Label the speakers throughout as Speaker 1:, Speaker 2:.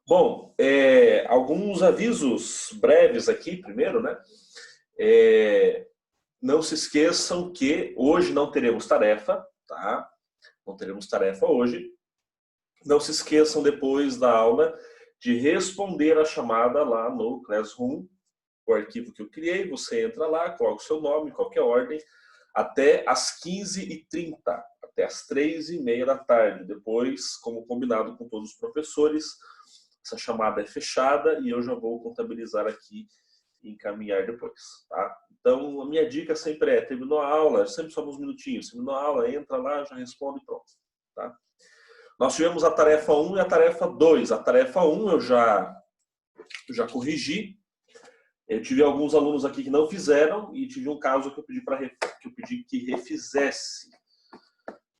Speaker 1: Bom, alguns avisos breves aqui, primeiro, né? Não se esqueçam que hoje não teremos tarefa, tá? Não teremos tarefa hoje. Não se esqueçam depois da aula de responder a chamada lá no Classroom, o arquivo que eu criei. Você entra lá, coloca o seu nome, qualquer ordem, até às 15h30, até às 3h30 da tarde. Depois, como combinado com todos os professores, essa chamada é fechada e eu já vou contabilizar aqui e encaminhar depois, tá? Então, a minha dica sempre é, terminou a aula, sempre só uns minutinhos, terminou a aula, entra lá, já responde e pronto, tá? Nós tivemos a tarefa 1 e a tarefa 2. A tarefa 1 eu já corrigi. Eu tive alguns alunos aqui que não fizeram e tive um caso que eu pedi que refizesse.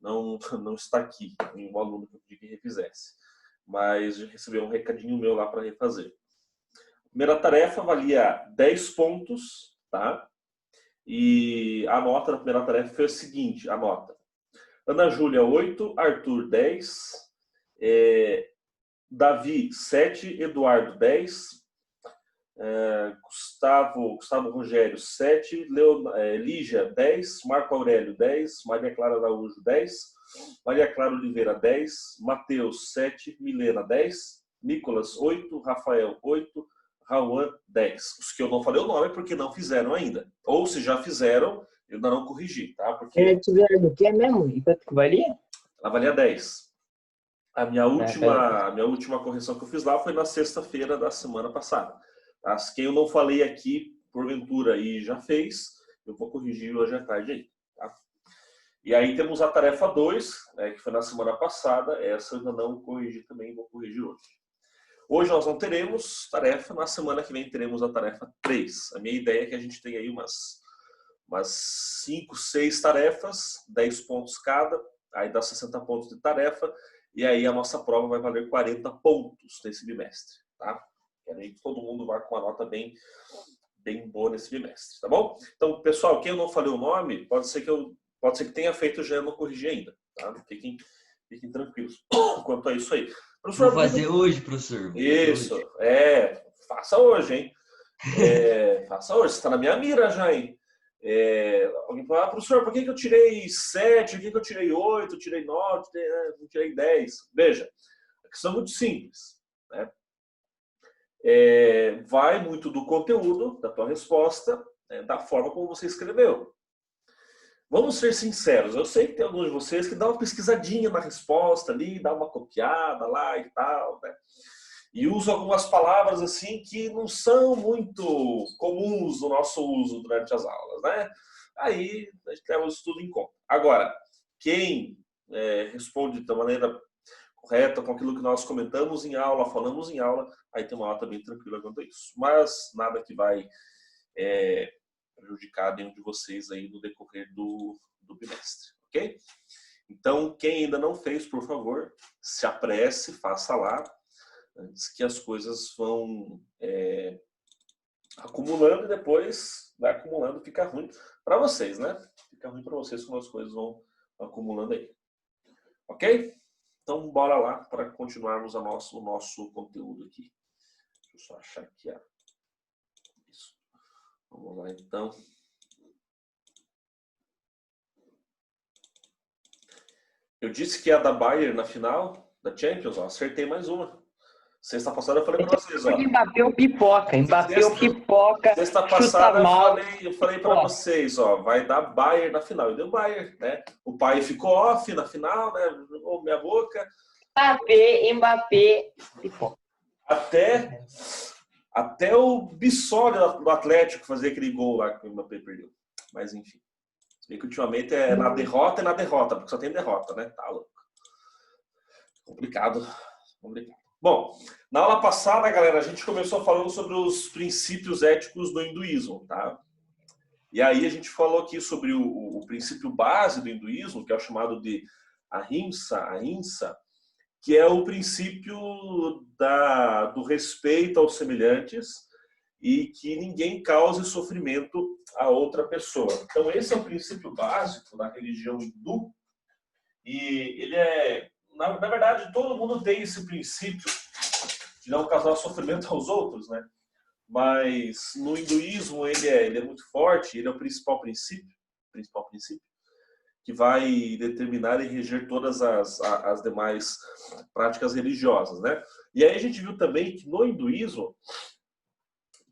Speaker 1: Não está aqui, um aluno que eu pedi que refizesse. Mas recebeu um recadinho meu lá para refazer. A primeira tarefa valia 10 pontos, tá? E a nota da primeira tarefa foi a seguinte, a nota. Ana Júlia, 8, Arthur, 10, Davi, 7, Eduardo, 10, Gustavo Rogério, 7, Lígia, 10, Marco Aurélio, 10, Maria Clara Araújo, 10, Maria Clara Oliveira, 10, Matheus, 7, Milena, 10, Nicolas, 8, Rafael, 8, Rauan, 10. Os que eu não falei o nome é porque não fizeram ainda. Ou se já fizeram, eu ainda não corrigi, tá? Porque
Speaker 2: tiveram do que mesmo? E quanto que valia?
Speaker 1: ela valia 10. A minha última correção que eu fiz lá foi na sexta-feira da semana passada. As quem eu não falei aqui, porventura, e já fez, eu vou corrigir hoje à tarde aí. Tá? E aí temos a tarefa 2, que foi na semana passada. Essa eu ainda não corrigi também, vou corrigir hoje. Hoje nós não teremos tarefa, na semana que vem teremos a tarefa 3. A minha ideia é que a gente tenha aí umas 5, 6 tarefas, 10 pontos cada, aí dá 60 pontos de tarefa, e aí a nossa prova vai valer 40 pontos nesse bimestre, tá? Quero aí que todo mundo vá com uma nota bem boa nesse bimestre, tá bom? Então, pessoal, quem eu não falei o nome, pode ser que tenha feito já não corrigi ainda, tá? Fiquem tranquilos quanto a isso aí.
Speaker 3: Professor, vou fazer hoje, professor.
Speaker 1: Isso, faça hoje, hein? Faça hoje, você está na minha mira já, hein? Alguém fala, professor, por que eu tirei 7, por que eu tirei 8, tirei 9, não tirei 10? Veja, a questão é muito simples, né? Vai muito do conteúdo, da tua resposta, da forma como você escreveu. Vamos ser sinceros, eu sei que tem alguns de vocês que dão uma pesquisadinha na resposta ali, dá uma copiada lá e tal, né? E usam algumas palavras assim que não são muito comuns no nosso uso durante as aulas, né? Aí a gente leva isso tudo em conta. Agora, quem responde da maneira correta com aquilo que nós comentamos em aula, falamos em aula, aí tem uma nota bem tranquila quanto a isso. Mas nada que vai prejudicar nenhum de vocês aí no decorrer do bimestre, ok? Então, quem ainda não fez, por favor, se apresse, faça lá, antes que as coisas vão acumulando e depois vai acumulando, fica ruim para vocês, né? Fica ruim para vocês quando as coisas vão acumulando aí. Ok? Então, bora lá para continuarmos o nosso conteúdo aqui. Deixa eu só achar aqui. Isso. Vamos lá, então. Eu disse que ia dar Bayern na final da Champions, ó, acertei mais uma. Sexta passada eu falei para vocês, ó.
Speaker 2: Mbappé ou pipoca. Mbappé ou pipoca.
Speaker 1: Sexta passada eu falei para vocês, ó, vai dar Bayern na final. E deu Bayern, né? O pai ficou off na final, né? Jogou minha boca.
Speaker 2: Mbappé, pipoca.
Speaker 1: Até o Bissoli do Atlético fazer aquele gol lá que o Mbappé perdeu. Mas enfim. Você vê que ultimamente é na derrota, porque só tem derrota, né? Tá louco. Complicado. Bom, na aula passada, galera, a gente começou falando sobre os princípios éticos do hinduísmo, tá? E aí a gente falou aqui sobre o princípio base do hinduísmo, que é o chamado de ahimsa, que é o princípio do respeito aos semelhantes e que ninguém cause sofrimento a outra pessoa. Então esse é o princípio básico da religião hindu e ele na verdade todo mundo tem esse princípio de não causar sofrimento aos outros, né? Mas no hinduísmo ele é muito forte, ele é o principal princípio que vai determinar e reger todas as demais práticas religiosas, né? E aí a gente viu também que no hinduísmo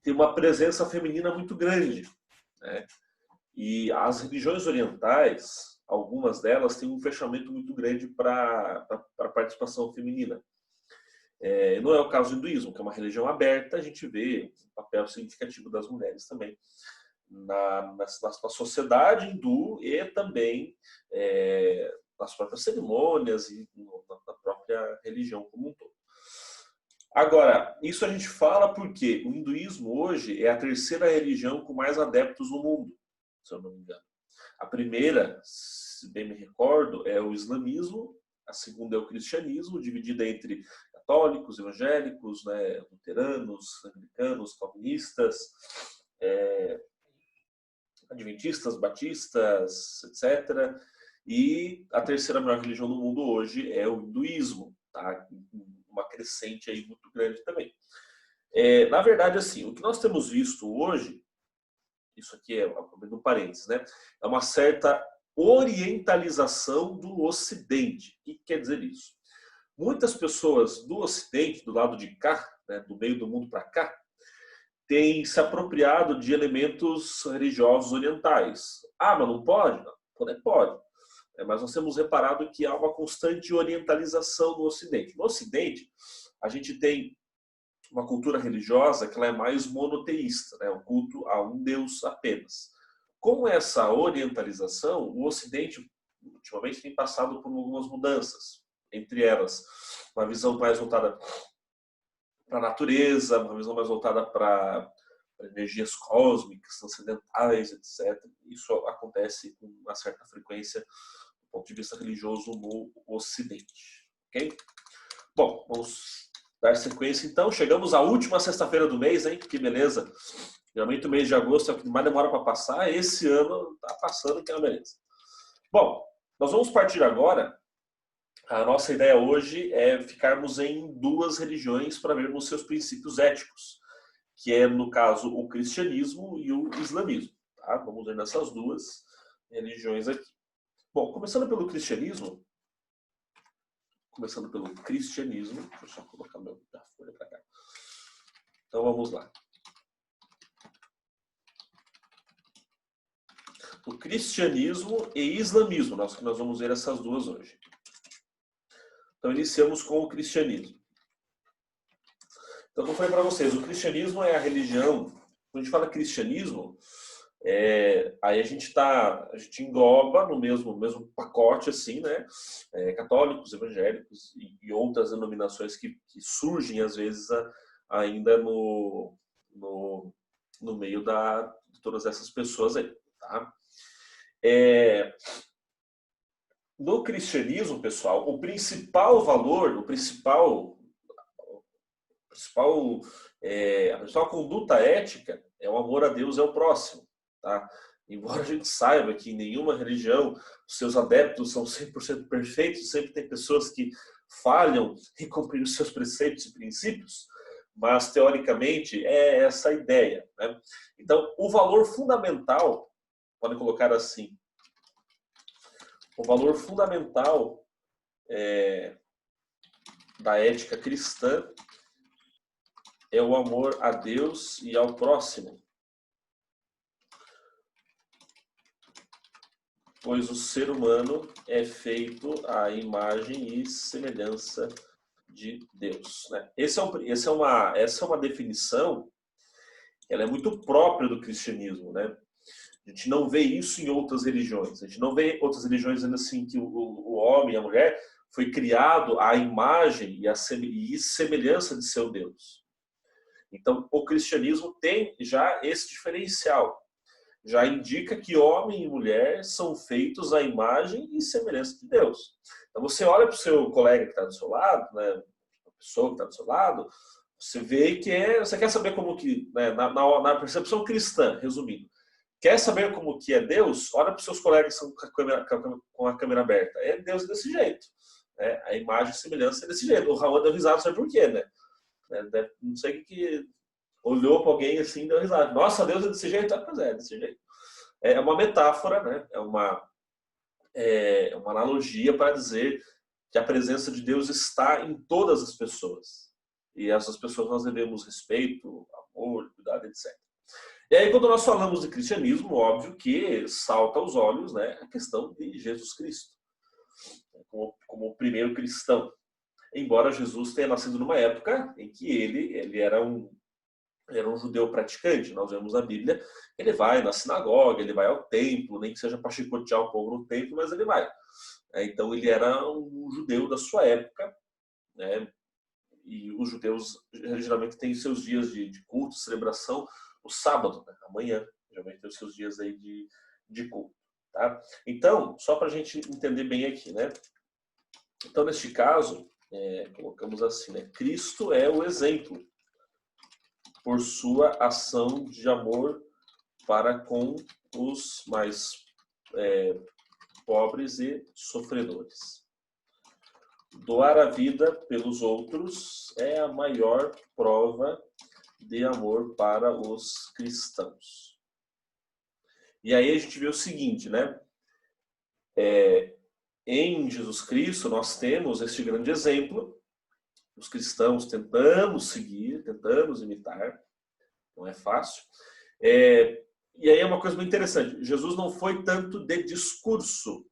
Speaker 1: tem uma presença feminina muito grande, né? E as religiões orientais, algumas delas têm um fechamento muito grande para a participação feminina. Não é o caso do hinduísmo, que é uma religião aberta, a gente vê um papel significativo das mulheres também na sociedade hindu e também nas próprias cerimônias e na própria religião como um todo. Agora, isso a gente fala porque o hinduísmo hoje é a terceira religião com mais adeptos no mundo, se eu não me engano. A primeira, se bem me recordo, é o islamismo, a segunda é o cristianismo, dividida entre católicos, evangélicos, né, luteranos, anglicanos, calvinistas, adventistas, batistas, etc. E a terceira maior religião do mundo hoje é o hinduísmo, tá? Uma crescente aí muito grande também. Na verdade, assim, o que nós temos visto hoje, isso aqui é um parênteses, né? É uma certa orientalização do Ocidente. O que quer dizer isso? Muitas pessoas do Ocidente, do lado de cá, né, do meio do mundo para cá, têm se apropriado de elementos religiosos orientais. Ah, mas não pode? Não, pode. Mas nós temos reparado que há uma constante orientalização no Ocidente. No Ocidente, a gente tem uma cultura religiosa que ela é mais monoteísta, né? Um culto a um Deus apenas. Com essa orientalização, o Ocidente ultimamente tem passado por algumas mudanças. Entre elas, uma visão mais voltada para a natureza, uma visão mais voltada para energias cósmicas, transcendentais, etc. Isso acontece com uma certa frequência do ponto de vista religioso no Ocidente. Ok? Bom, vamos dar sequência então. Chegamos à última sexta-feira do mês, hein? Que beleza! Geralmente o mês de agosto é o que mais demora para passar. Esse ano está passando, que é uma beleza. Bom, nós vamos partir agora. A nossa ideia hoje é ficarmos em duas religiões para vermos seus princípios éticos, que é, no caso, o cristianismo e o islamismo. Tá? Vamos ver nessas duas religiões aqui. Bom, começando pelo cristianismo, deixa eu só colocar a folha para cá. Então vamos lá. O cristianismo e islamismo, nós vamos ver essas duas hoje. Então, iniciamos com o cristianismo. Então, como eu falei para vocês, o cristianismo é a religião. Quando a gente fala cristianismo, aí a gente engloba no mesmo pacote, assim, né? Católicos, evangélicos e outras denominações que surgem, às vezes, ainda no meio de todas essas pessoas aí, tá? No cristianismo, pessoal, a principal conduta ética é o amor a Deus e ao próximo. Tá? Embora a gente saiba que em nenhuma religião os seus adeptos são 100% perfeitos, sempre tem pessoas que falham em cumprir os seus preceitos e princípios, mas teoricamente é essa a ideia. Né? Então, o valor fundamental, podem colocar assim, o valor fundamental da ética cristã é o amor a Deus e ao próximo. Pois o ser humano é feito à imagem e semelhança de Deus. Né? Essa é uma definição, ela é muito própria do cristianismo, né? A gente não vê isso em outras religiões. A gente não vê outras religiões dizendo assim que o homem e a mulher foi criado à imagem e semelhança de seu Deus. Então, o cristianismo tem já esse diferencial. Já indica que homem e mulher são feitos à imagem e semelhança de Deus. Então, você olha para o seu colega que está do seu lado, né, a pessoa que está do seu lado, você vê que você quer saber como que, né, na percepção cristã, resumindo, quer saber como que é Deus? Olha para os seus colegas que estão com a câmera aberta. Deus é desse jeito. Né? A imagem e semelhança é desse jeito. O Raul deu risada, sabe por quê, né? Né? Não sei o que olhou para alguém assim e deu risada. Nossa, Deus é desse jeito? Pois é, desse jeito. É uma metáfora, né? É uma analogia para dizer que a presença de Deus está em todas as pessoas. E essas pessoas nós devemos respeito, amor, cuidado, etc. E aí, quando nós falamos de cristianismo, óbvio que salta aos olhos, né, a questão de Jesus Cristo, como o primeiro cristão. Embora Jesus tenha nascido numa época em que ele era um judeu praticante. Nós vemos na Bíblia, ele vai na sinagoga, ele vai ao templo, nem que seja para chicotear o povo no templo, mas ele vai. Então ele era um judeu da sua época, né? E os judeus geralmente têm seus dias de culto, celebração, o sábado, né? Amanhã, geralmente tem os seus dias aí de culto. Tá? Então, só para a gente entender bem aqui, né? Então, neste caso, colocamos assim, né? Cristo é o exemplo por sua ação de amor para com os mais pobres e sofredores. Doar a vida pelos outros é a maior prova de amor para os cristãos. E aí a gente vê o seguinte, né? Em Jesus Cristo nós temos este grande exemplo. Os cristãos tentamos seguir, tentamos imitar. Não é fácil. E aí é uma coisa muito interessante. Jesus não foi tanto de discurso,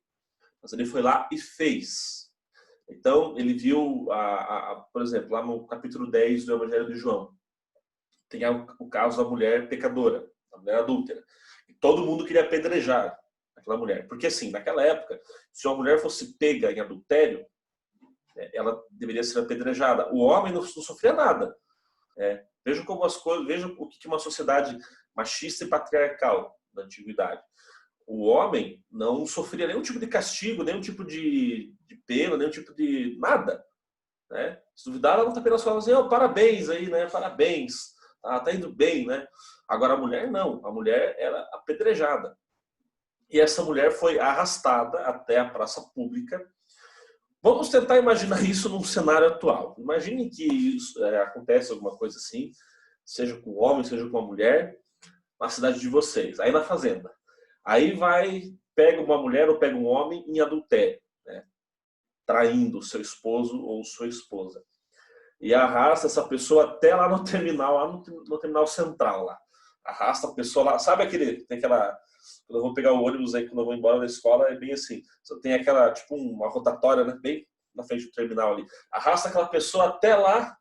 Speaker 1: mas ele foi lá e fez. Então, ele viu, por exemplo, lá no capítulo 10 do Evangelho de João, tem o caso da mulher pecadora, da mulher adúltera. E todo mundo queria apedrejar aquela mulher. Porque, assim, naquela época, se uma mulher fosse pega em adultério, ela deveria ser apedrejada. O homem não sofria nada. Veja como as coisas, veja o que uma sociedade machista e patriarcal da antiguidade. O homem não sofria nenhum tipo de castigo, nenhum tipo de pena, nenhum tipo de nada. Né? Se duvidar, ela não está apenas falando assim, parabéns aí, né? Parabéns, tá indo bem, né? Agora a mulher não, a mulher era apedrejada. E essa mulher foi arrastada até a praça pública. Vamos tentar imaginar isso num cenário atual. Imagine que acontece alguma coisa assim, seja com um homem, seja com uma mulher, na cidade de vocês, aí na fazenda. Aí pega uma mulher ou pega um homem em adultério, né? Traindo seu esposo ou sua esposa. E arrasta essa pessoa até lá no terminal, no terminal central lá. Arrasta a pessoa lá. Sabe tem aquela... Quando eu vou pegar o ônibus aí, quando eu vou embora da escola, é bem assim. Tem aquela, tipo uma rotatória, né? Bem na frente do terminal ali. Arrasta aquela pessoa até lá,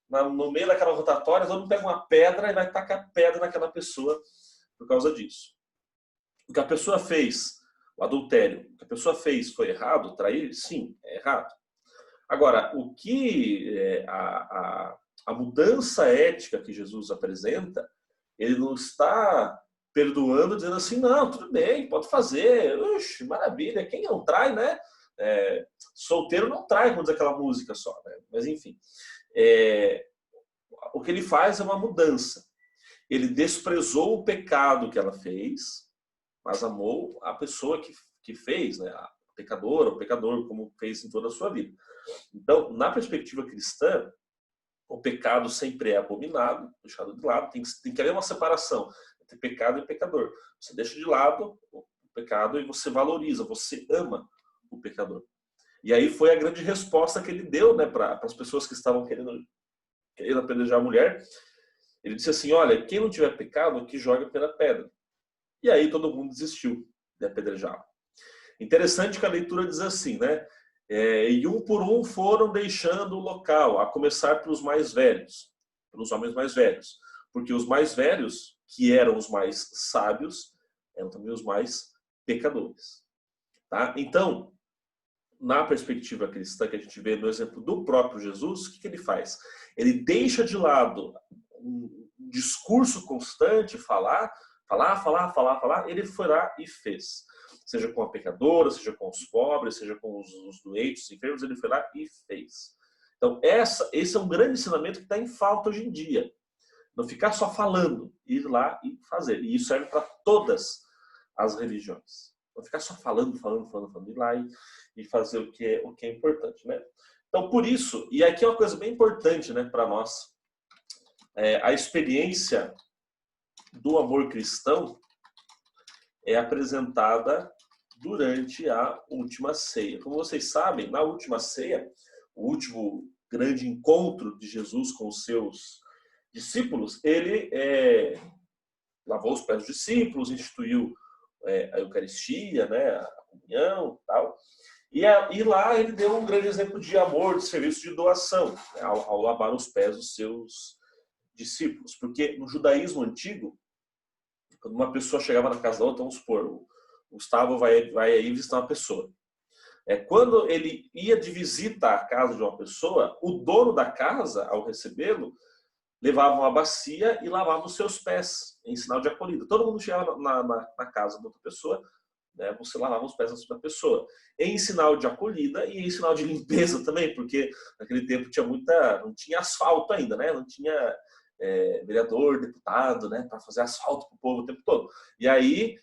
Speaker 1: no meio daquela rotatória, todo mundo pega uma pedra e vai tacar pedra naquela pessoa por causa disso. O que a pessoa fez, o adultério, o que a pessoa fez foi errado? Trair? Sim, é errado. Agora, o que a mudança ética que Jesus apresenta, ele não está perdoando, dizendo assim, não, tudo bem, pode fazer, uxe, maravilha, quem não trai, né? Solteiro não trai, como diz aquela música só, né? Mas enfim, o que ele faz é uma mudança. Ele desprezou o pecado que ela fez, mas amou a pessoa que fez, né? A pecadora, o pecador, como fez em toda a sua vida. Então, na perspectiva cristã, o pecado sempre é abominado, deixado de lado, tem que haver uma separação entre pecado e pecador. Você deixa de lado o pecado e você valoriza, você ama o pecador. E aí foi a grande resposta que ele deu, né, para as pessoas que estavam querendo apedrejar a mulher. Ele disse assim, olha, quem não tiver pecado, que jogue a primeira pedra. E aí todo mundo desistiu de apedrejá-lo. Interessante que a leitura diz assim, né? E um por um foram deixando o local, a começar pelos mais velhos, pelos homens mais velhos. Porque os mais velhos, que eram os mais sábios, eram também os mais pecadores. Tá? Então, na perspectiva cristã que a gente vê no exemplo do próprio Jesus, o que ele faz? Ele deixa de lado um discurso constante, falar, ele foi lá e fez. Seja com a pecadora, seja com os pobres, seja com os doentes, os enfermos, ele foi lá e fez. Então, esse é um grande ensinamento que está em falta hoje em dia. Não ficar só falando, ir lá e fazer. E isso serve para todas as religiões. Não ficar só falando, ir lá e fazer o que é importante, né? Então, por isso, e aqui é uma coisa bem importante, né, para nós, a experiência do amor cristão é apresentada durante a última ceia. Como vocês sabem, na última ceia, o último grande encontro de Jesus com os seus discípulos, ele lavou os pés dos discípulos, instituiu a Eucaristia, né, a comunhão e tal. E lá ele deu um grande exemplo de amor, de serviço de doação, né, ao lavar os pés dos seus discípulos. Porque no judaísmo antigo, quando uma pessoa chegava na casa da outra, vamos supor, o Gustavo vai aí visitar uma pessoa. Quando ele ia de visita à casa de uma pessoa, o dono da casa, ao recebê-lo, levava uma bacia e lavava os seus pés, em sinal de acolhida. Todo mundo chegava na casa de outra pessoa, né, você lavava os pés da pessoa, em sinal de acolhida e em sinal de limpeza também, porque naquele tempo não tinha asfalto ainda, né? Não tinha vereador, deputado, né, para fazer asfalto para o povo o tempo todo. E aí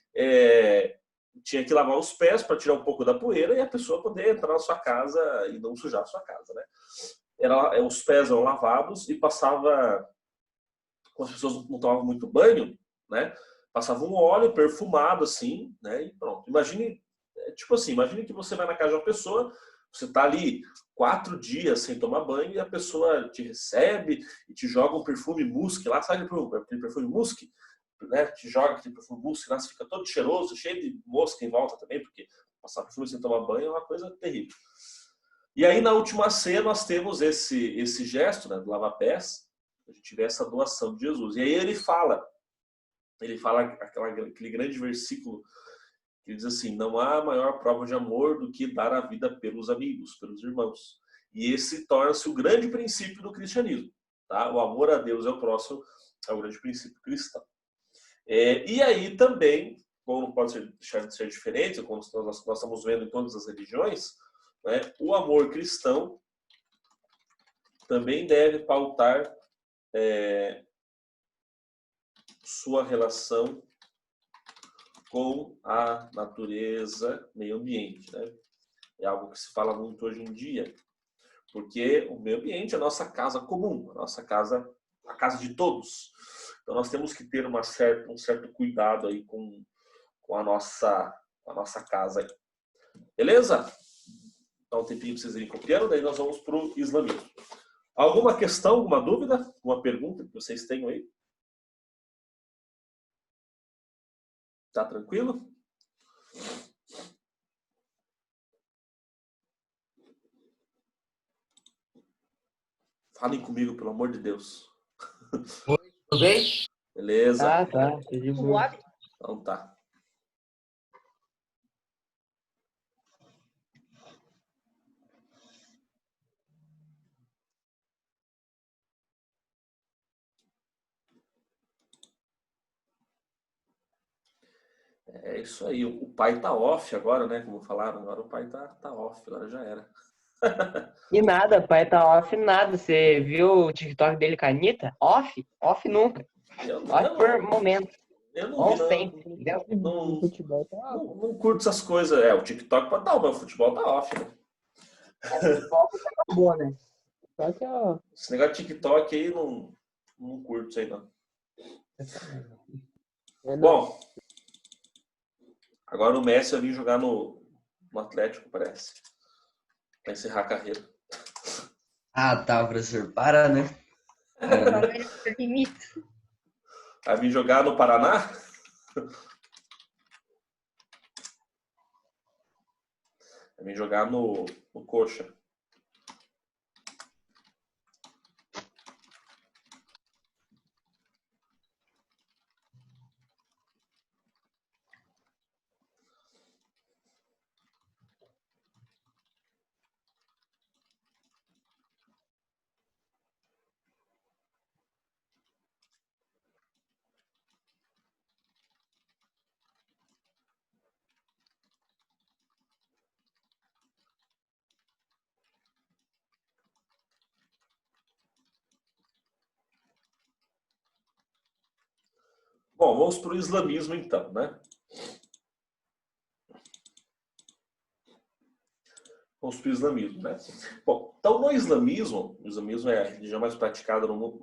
Speaker 1: tinha que lavar os pés para tirar um pouco da poeira e a pessoa poder entrar na sua casa e não sujar a sua casa, né? Os pés eram lavados e passava, quando as pessoas não tomavam muito banho, né, passava um óleo perfumado assim, né, e pronto. Imagine que você vai na casa de uma pessoa, você está ali 4 dias sem tomar banho e a pessoa te recebe e te joga um perfume musk lá, sabe aquele perfume musk? Né, te joga aquele perfume musk lá, você fica todo cheiroso, cheio de mosca em volta também, porque passar perfume sem tomar banho é uma coisa terrível. E aí na última ceia nós temos esse gesto, né, do lava-pés, a gente vê essa doação de Jesus. E aí ele fala aquele grande versículo que diz assim: não há maior prova de amor do que dar a vida pelos amigos, pelos irmãos. E esse torna-se o grande princípio do cristianismo. Tá? O amor a Deus e ao próximo é o grande princípio cristão. E aí também, como não pode deixar de ser diferente, como nós estamos vendo em todas as religiões, né, o amor cristão também deve pautar sua relação com a natureza, meio ambiente, né? É algo que se fala muito hoje em dia, porque o meio ambiente é a nossa casa comum, a casa de todos. Então nós temos que ter um certo cuidado aí com a nossa casa aí. Beleza? Dá um tempinho para vocês irem copiando, daí nós vamos para o islamismo. Alguma questão, alguma dúvida, alguma pergunta que vocês tenham aí? Tá tranquilo? Falem comigo, pelo amor de Deus.
Speaker 3: Oi, tudo bem?
Speaker 1: Beleza?
Speaker 2: Tá de boa.
Speaker 1: Então tá. É isso aí. O pai tá off agora, né? Como falaram, agora o pai tá off, agora já era.
Speaker 2: E nada, pai tá off nada. Você viu o TikTok dele com a Anitta? Off? Off nunca. Off por momento.
Speaker 1: Eu não vi,
Speaker 2: Ou
Speaker 1: não.
Speaker 2: sempre, entendeu?
Speaker 1: Não,
Speaker 2: Futebol tá off.
Speaker 1: não curto essas coisas. O TikTok pode estar, mas o futebol tá off, né?
Speaker 2: Futebol acabou, né? Só que, ó.
Speaker 1: Esse negócio de TikTok aí, não curto isso aí, não. Bom, agora o Messi vai vir jogar no Atlético, parece. Vai encerrar a carreira.
Speaker 3: Ah, tá, professor. Para, né?
Speaker 1: Vai vir jogar no Paraná? Vai vir jogar no Coxa. Bom, vamos para o islamismo então, né? construir o islamismo, né? Bom, então o islamismo é a religião mais praticada no mundo,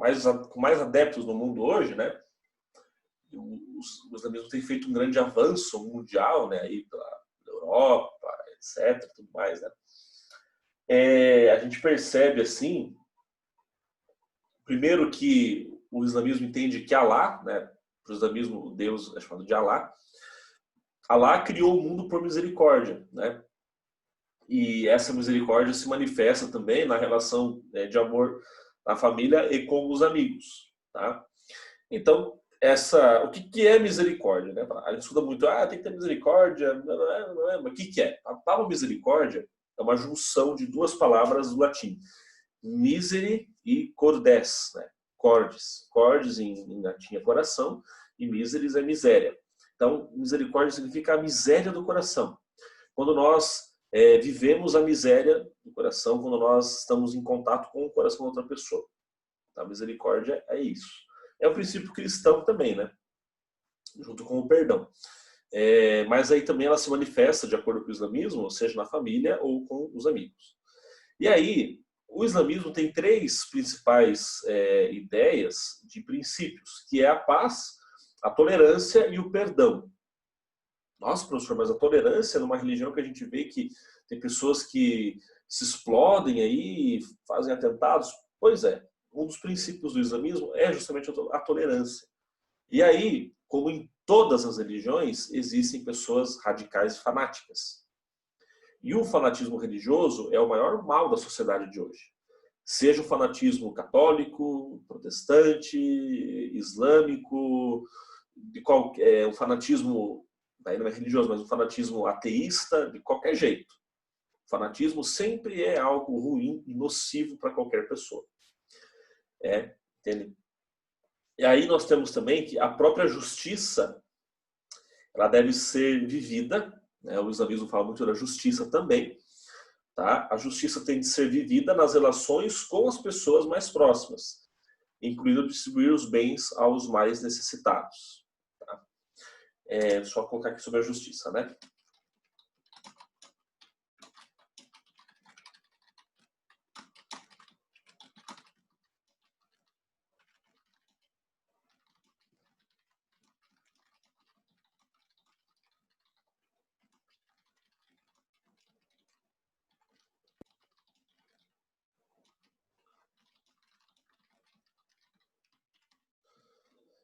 Speaker 1: com mais adeptos no mundo hoje, né? O islamismo tem feito um grande avanço mundial, né? Aí pela Europa, etc, tudo mais, né? A gente percebe assim, primeiro que o islamismo entende que Alá, né? Para o islamismo, Deus é chamado de Alá. Alá criou o mundo por misericórdia, né? E essa misericórdia se manifesta também na relação de amor na família e com os amigos, tá? Então, o que é misericórdia, né? A gente escuta muito, tem que ter misericórdia, não é, mas o que é? A palavra misericórdia é uma junção de duas palavras do latim, misere e cordes, né? Cordes em latim é coração e miseris é miséria. Então, misericórdia significa a miséria do coração. Quando nós vivemos a miséria do coração, quando nós estamos em contato com o coração da outra pessoa. A misericórdia é isso. É um princípio cristão também, né? Junto com o perdão. Mas aí também ela se manifesta, de acordo com o islamismo, seja na família ou com os amigos. E aí, o islamismo tem três principais ideias de princípios, que é a paz, a tolerância e o perdão. Nossa, professor, mas a tolerância numa religião que a gente vê que tem pessoas que se explodem aí, fazem atentados. Pois é, um dos princípios do islamismo é justamente a tolerância. E aí, como em todas as religiões, existem pessoas radicais e fanáticas. E o fanatismo religioso é o maior mal da sociedade de hoje. Seja o fanatismo católico, protestante, islâmico, o fanatismo, daí não é religioso, mas o fanatismo ateísta, de qualquer jeito. O fanatismo sempre é algo ruim e nocivo para qualquer pessoa. Entende? E aí nós temos também que a própria justiça, ela deve ser vivida, né? O islamismo fala muito da justiça também, tá? A justiça tem de ser vivida nas relações com as pessoas mais próximas, incluindo distribuir os bens aos mais necessitados. Tá? Só colocar aqui sobre a justiça, né?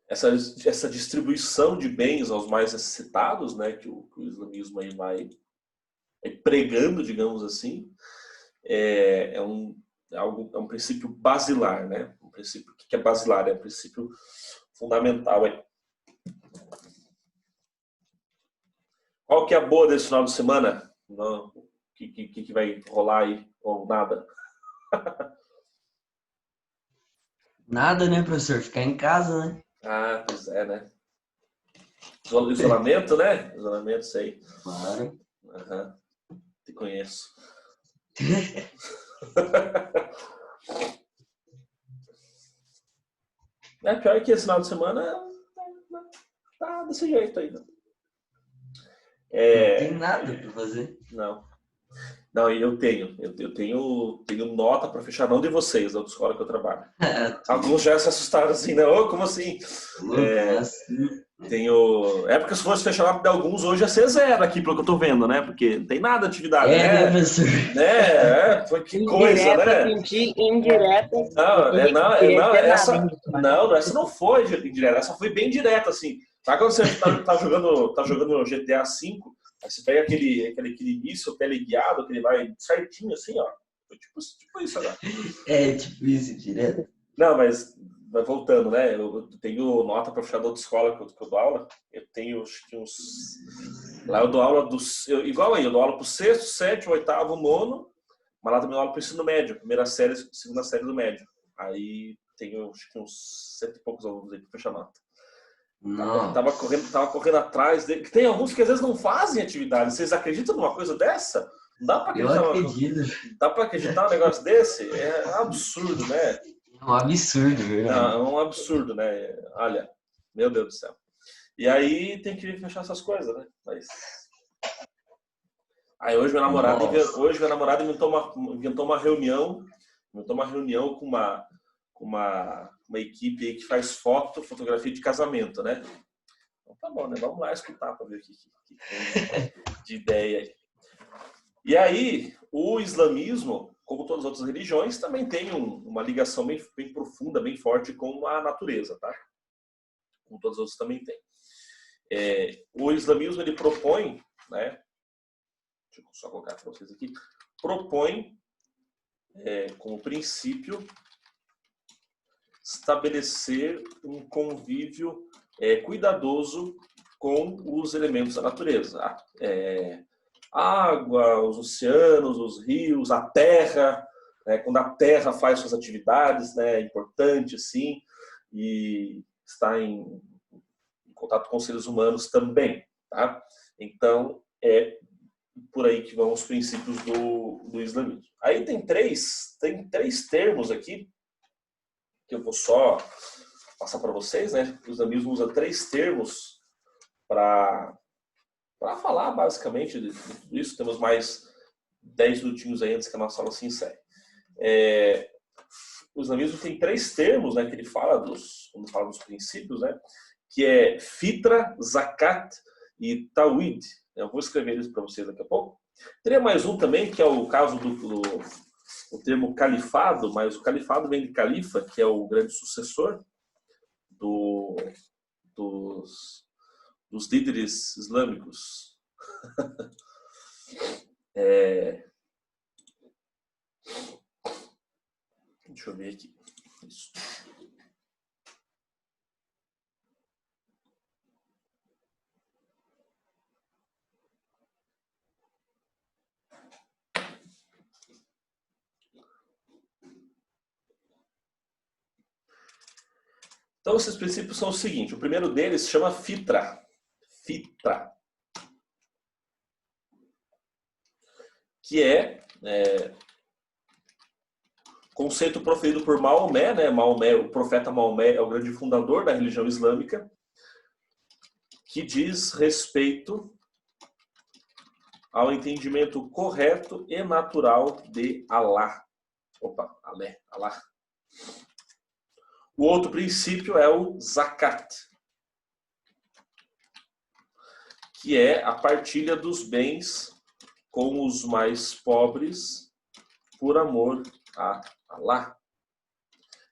Speaker 1: Essa distribuição de bens aos mais necessitados, né, que o islamismo aí vai pregando, digamos assim, é um princípio basilar, né? Um princípio, o que é basilar? É um princípio fundamental. Qual que é a boa desse final de semana? O que vai rolar aí? Ou nada?
Speaker 3: Nada, né, professor? Ficar em casa, né?
Speaker 1: Pois é, né? Isolamento, né? Isolamento, sei.
Speaker 3: Claro.
Speaker 1: Uhum. Te conheço. Pior que esse final de semana tá desse jeito ainda.
Speaker 3: Não tem nada para fazer.
Speaker 1: Não, e eu tenho nota para fechar, não de vocês, da outra escola que eu trabalho. Alguns já se assustaram assim, né? Como assim? Porque se fosse fechar de alguns, hoje ia ser zero aqui, pelo que eu tô vendo, né? Porque não tem nada de atividade, né?
Speaker 3: Né, professor?
Speaker 1: Que coisa, né?
Speaker 2: Indireta.
Speaker 1: Essa não foi indireta, essa foi bem direta, assim. Sabe quando você tá jogando GTA V, aí você pega aquele míssil teleguiado, que ele vai certinho, assim, ó. Tipo isso agora.
Speaker 3: Tipo isso, direto.
Speaker 1: Não, mas voltando, né? Eu tenho nota para fechar da outra escola que eu dou aula. Eu tenho acho que uns. Lá eu dou aula igual aí, eu dou aula pro sexto, sétimo, oitavo, nono, mas lá também eu dou aula pro ensino médio, primeira série, segunda série do médio. Aí tenho acho que uns 100 e poucos alunos aí para fechar nota. Tava correndo atrás dele. Tem alguns que às vezes não fazem atividade. Vocês acreditam numa coisa dessa? Não dá para acreditar.
Speaker 3: Eu acredito.
Speaker 1: Dá para acreditar um negócio desse? É absurdo, né?
Speaker 3: É um absurdo, verdade.
Speaker 1: É um absurdo, né? Olha, meu Deus do céu. E aí tem que fechar essas coisas, né? Mas Aí hoje minha namorada,
Speaker 3: Nossa.
Speaker 1: inventou uma reunião com uma equipe aí que faz fotografia de casamento, né? Então tá bom, né? Vamos lá escutar para ver o que tem de ideia aí. E aí, o islamismo, como todas as outras religiões, também tem uma ligação bem profunda, bem forte com a natureza, tá? Como todas as outras também tem. O islamismo, ele propõe, né? Deixa eu só colocar para vocês aqui. Propõe, como princípio, estabelecer um convívio cuidadoso com os elementos da natureza. A água, os oceanos, os rios, a terra. Quando a terra faz suas atividades, né, é importante, sim, e está em contato com os seres humanos também. Tá? Então, é por aí que vão os princípios do islamismo. Aí tem três termos aqui, que eu vou só passar para vocês, né? O islamismo usa 3 termos para falar basicamente de tudo isso. Temos mais 10 minutinhos aí antes que a nossa aula se encerre. O islamismo tem 3 termos, né, que ele fala quando fala dos princípios, né, que é fitra, zakat e tawhid. Eu vou escrever isso para vocês daqui a pouco. Teria mais um também, que é o caso o termo califado, mas o califado vem de califa, que é o grande sucessor dos líderes islâmicos. Deixa eu ver aqui. Isso. Então, esses princípios são o seguinte. O primeiro deles se chama fitra. Fitra. Que é conceito proferido por Maomé, né? O profeta Maomé é o grande fundador da religião islâmica, que diz respeito ao entendimento correto e natural de Allah. Opa, Allah. O outro princípio é o zakat, que é a partilha dos bens com os mais pobres por amor a Allah.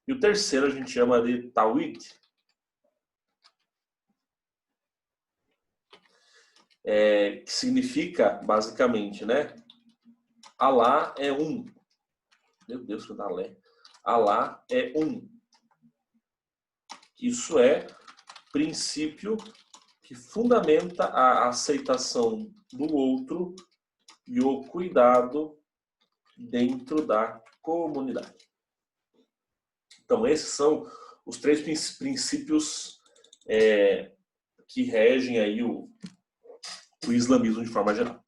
Speaker 1: E o terceiro a gente chama de tawhid, que significa basicamente, né? Allah é um. Meu Deus, que Allah. Allah é um. Isso é princípio que fundamenta a aceitação do outro e o cuidado dentro da comunidade. Então, esses são os 3 princípios que regem aí o islamismo de forma geral.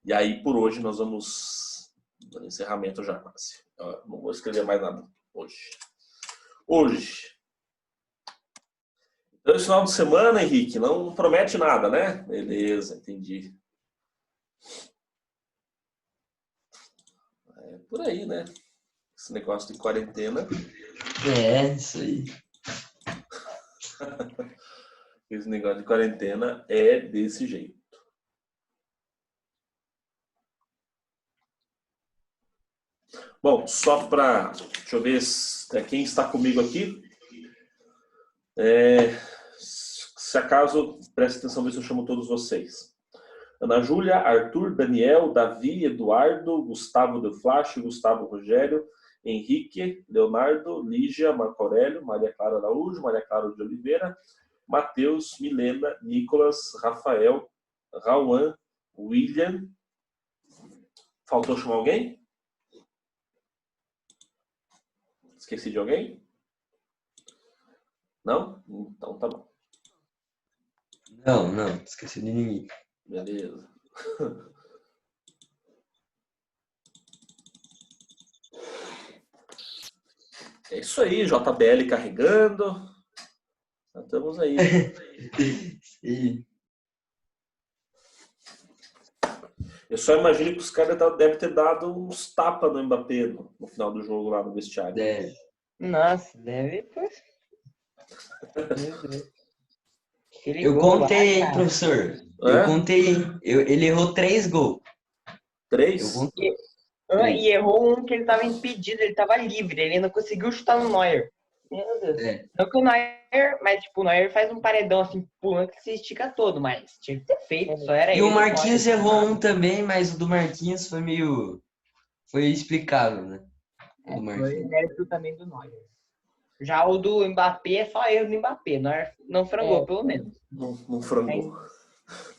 Speaker 1: E aí, por hoje, nós vamos no encerramento já quase. Eu não vou escrever mais nada hoje. Então, esse final de semana, Henrique, não promete nada, né? Beleza, entendi. É por aí, né? Esse negócio de quarentena.
Speaker 3: Isso aí.
Speaker 1: Esse negócio de quarentena é desse jeito. Bom, só para... Deixa eu ver quem está comigo aqui. Se acaso, preste atenção, ver se eu chamo todos vocês. Ana Júlia, Arthur, Daniel, Davi, Eduardo, Gustavo de Flash, Gustavo Rogério, Henrique, Leonardo, Lígia, Marco Aurélio, Maria Clara Araújo, Maria Clara de Oliveira, Matheus, Milena, Nicolas, Rafael, Rauan, William. Faltou chamar alguém? Esqueci de alguém? Não? Então tá bom.
Speaker 3: Não, esqueci de ninguém.
Speaker 1: Beleza. É isso aí, JBL carregando. Estamos aí.
Speaker 3: Sim.
Speaker 1: Eu só imagino que os caras devem ter dado uns tapas no Mbappé no final do jogo lá no vestiário.
Speaker 3: Deve.
Speaker 2: Nossa, deve.
Speaker 3: Eu contei, hein, professor. Eu
Speaker 1: É?
Speaker 3: contei, hein. Ele errou 3 gols. Eu
Speaker 1: 3?
Speaker 3: contei.
Speaker 2: E errou um que ele tava impedido, ele tava livre, ele não conseguiu chutar no Neuer. Meu Deus.
Speaker 3: É.
Speaker 2: Não que o Neuer, mas tipo, o Neuer faz um paredão assim, pulando que se estica todo, mas tinha que ter feito, só era
Speaker 3: E
Speaker 2: ele.
Speaker 3: o Marquinhos errou um também, mas o do Marquinhos foi meio... Foi explicável, né? O do
Speaker 2: Foi
Speaker 3: Marquinhos.
Speaker 2: mérito também do Neuer. Já o do Mbappé é só erro do Mbappé, Neuer não frangou, pelo menos.
Speaker 1: Não frangou.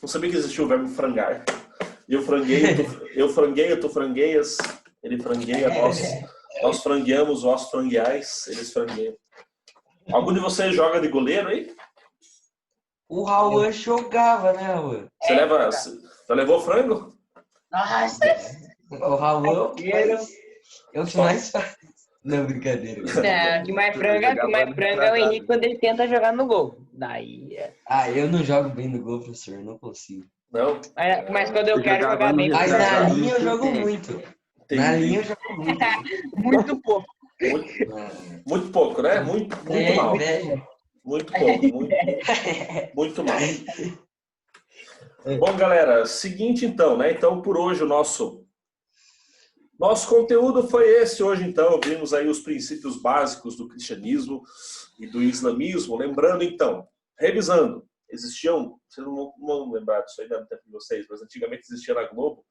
Speaker 1: Não sabia que existia o verbo frangar. Eu franguei, tu frangueias, ele frangueia, nós frangueamos, vós frangueais, eles frangueiam. Algum de vocês joga de goleiro aí?
Speaker 3: O Raul jogava, né, Raul?
Speaker 1: Você levou frango?
Speaker 2: Nossa!
Speaker 3: O Raul é o que mais faz. Não, brincadeira.
Speaker 2: O que mais franga é o Henrique quando ele tenta jogar no gol. Daí
Speaker 3: eu não jogo bem no gol, professor, não consigo.
Speaker 1: Não?
Speaker 2: Mas quando eu quero jogar bem...
Speaker 3: Mas na linha eu jogo muito.
Speaker 1: Entendi.
Speaker 3: Na linha eu jogo muito.
Speaker 2: Muito pouco.
Speaker 1: Muito pouco, né? Muito mal.
Speaker 3: Inveja.
Speaker 1: Muito pouco, muito mal. Bom, galera, seguinte então, né? Então, por hoje o nosso conteúdo foi esse hoje, então. Vimos aí os princípios básicos do cristianismo e do islamismo. Lembrando, então, revisando, existiam, vocês não vão lembrar disso aí no tempo de vocês, mas antigamente existia na Globo,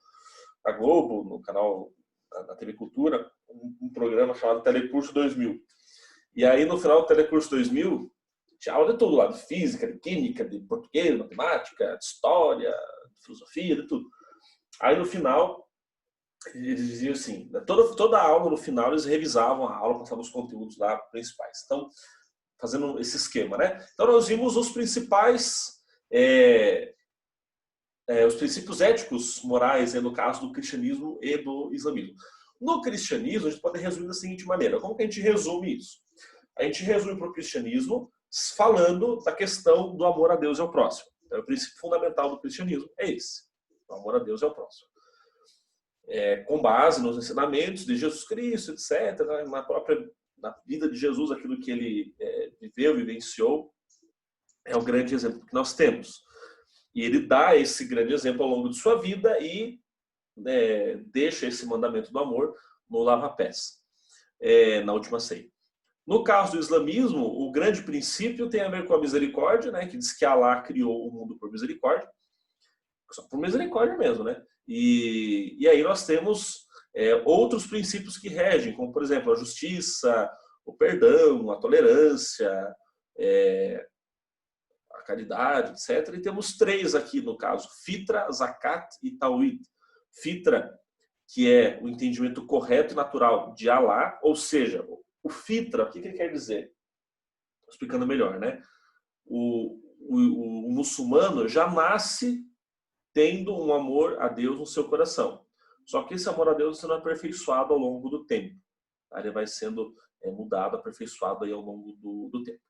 Speaker 1: no canal, na TV Cultura, um programa chamado Telecurso 2000. E aí, no final do Telecurso 2000, tinha aula de tudo lá, de física, de química, de português, matemática, de história, de filosofia, de tudo. Aí, no final, eles diziam assim, toda a aula, no final, eles revisavam a aula, passavam os conteúdos lá principais. Então, fazendo esse esquema, né? Então, nós vimos os principais, os princípios éticos, morais, no caso do cristianismo e do islamismo. No cristianismo, a gente pode resumir da seguinte maneira. Como que a gente resume isso? A gente resume para o cristianismo falando da questão do amor a Deus e ao próximo. Então, o princípio fundamental do cristianismo é esse. O amor a Deus e ao próximo. Com base nos ensinamentos de Jesus Cristo, etc., na vida de Jesus, aquilo que ele viveu, vivenciou, é o grande exemplo que nós temos. E ele dá esse grande exemplo ao longo de sua vida e deixa esse mandamento do amor no lava-pés, na última ceia. No caso do islamismo, o grande princípio tem a ver com a misericórdia, né, que diz que Allah criou o mundo por misericórdia, só por misericórdia mesmo, né? E aí nós temos outros princípios que regem, como, por exemplo, a justiça, o perdão, a tolerância, a caridade, etc. E temos 3 aqui no caso: Fitra, Zakat e Tawhid. Fitra, que é o entendimento correto e natural de Allah, ou seja, o Fitra, o que ele quer dizer? Estou explicando melhor, né? O muçulmano já nasce tendo um amor a Deus no seu coração. Só que esse amor a Deus sendo aperfeiçoado ao longo do tempo. Ele vai sendo mudado, aperfeiçoado aí ao longo do tempo.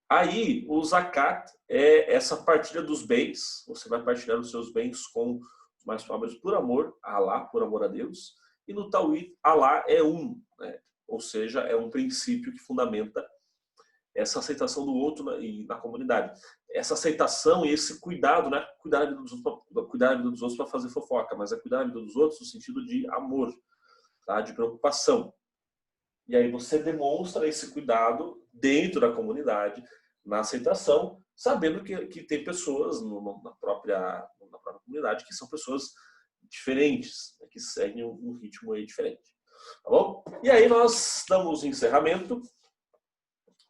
Speaker 1: Aí, o zakat é essa partilha dos bens. Você vai partilhar os seus bens com os mais pobres por amor a Allah, por amor a Deus. E no Tawhid, Allah é um, né? Ou seja, é um princípio que fundamenta essa aceitação do outro na comunidade. Essa aceitação e esse cuidado, né? Cuidar da vida dos outros para fazer fofoca, mas é cuidar da vida dos outros no sentido de amor, tá? De preocupação. E aí você demonstra esse cuidado dentro da comunidade, na aceitação, sabendo que tem pessoas na própria comunidade que são pessoas diferentes, né? Que seguem um ritmo aí diferente. Tá bom? E aí nós damos encerramento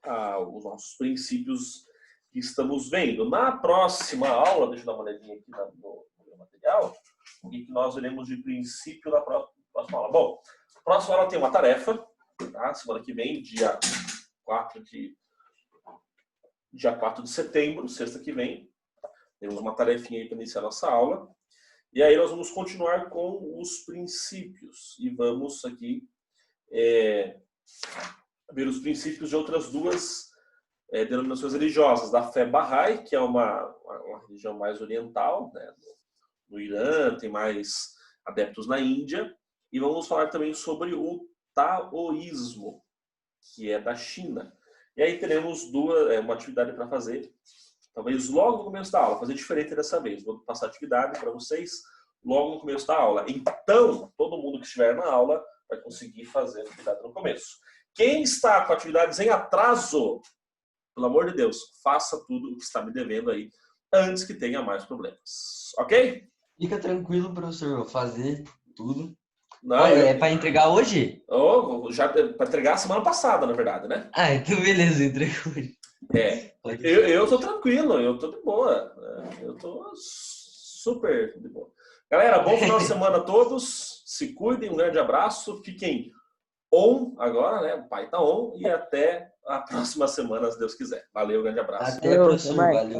Speaker 1: aos nossos princípios que estamos vendo. Na próxima aula, deixa eu dar uma olhadinha aqui no meu material, o que nós veremos de princípio na próxima aula. Bom, a próxima aula tem uma tarefa, tá? Semana que vem, dia 4 de setembro, sexta que vem, temos uma tarefinha aí para iniciar nossa aula. E aí nós vamos continuar com os princípios e vamos aqui ver os princípios de outras 2 denominações religiosas, da fé Bahá'í, que é uma religião mais oriental, né, no Irã, tem mais adeptos na Índia. E vamos falar também sobre o taoísmo, que é da China. E aí teremos uma atividade para fazer, talvez logo no começo da aula, fazer diferente dessa vez. Vou passar a atividade para vocês logo no começo da aula. Então, todo mundo que estiver na aula vai conseguir fazer a atividade no começo. Quem está com atividades em atraso, pelo amor de Deus, faça tudo o que está me devendo aí, antes que tenha mais problemas. Ok?
Speaker 3: Fica tranquilo, professor, eu vou fazer tudo.
Speaker 1: Não,
Speaker 3: Olha, é para entregar hoje?
Speaker 1: Já para entregar semana passada, na verdade, né?
Speaker 3: Ah, então beleza, entregou hoje.
Speaker 1: Eu tô tranquilo, eu tô de boa. Eu tô super de boa. Galera, bom final de semana a todos. Se cuidem, um grande abraço. Fiquem on agora, né? O pai tá on. E até a próxima semana, se Deus quiser. Valeu, grande abraço.
Speaker 3: Até, professor. Valeu.